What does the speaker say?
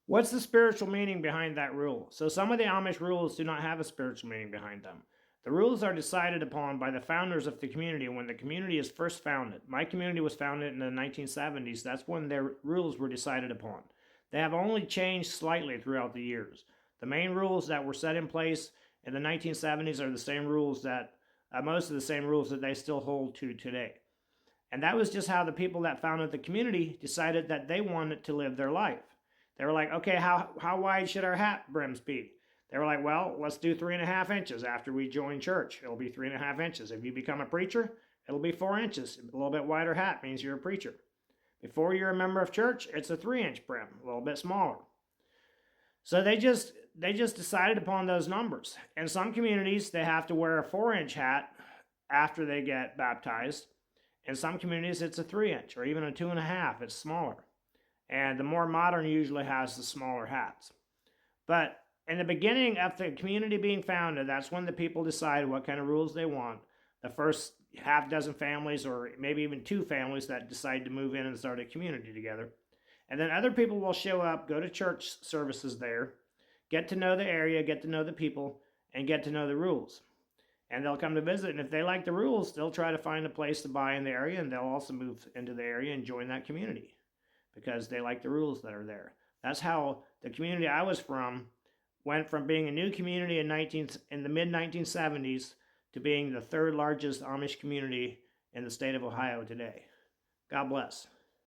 What's the spiritual meaning behind that rule? So some of the Amish rules do not have a spiritual meaning behind them. The rules are decided upon by the founders of the community when the community is first founded. My community was founded in the 1970s. That's when their rules were decided upon. They have only changed slightly throughout the years. The main rules that were set in place in the 1970s are the same rules that most of the same rules that they still hold to today. And that was just how the people that founded the community decided that they wanted to live their life. They were like, okay, how wide should our hat brims be? They were like, well, let's do 3.5 inches after we join church. It'll be 3.5 inches. If you become a preacher, it'll be 4 inches. A little bit wider hat means you're a preacher. Before you're a member of church, it's a 3-inch brim, a little bit smaller. So they just decided upon those numbers. In some communities, they have to wear a 4-inch hat after they get baptized. In some communities, it's a 3-inch or even a 2.5. It's smaller. And the more modern usually has the smaller hats. But in the beginning of the community being founded, that's when the people decide what kind of rules they want. The first half dozen families, or maybe even 2 families, that decide to move in and start a community together. And then other people will show up, go to church services there, get to know the area, get to know the people, and get to know the rules. And they'll come to visit, and if they like the rules, they'll try to find a place to buy in the area, and they'll also move into the area and join that community because they like the rules that are there. That's how the community I was from went from being a new community in the mid-1970s to being the 3rd largest Amish community in the state of Ohio today. God bless.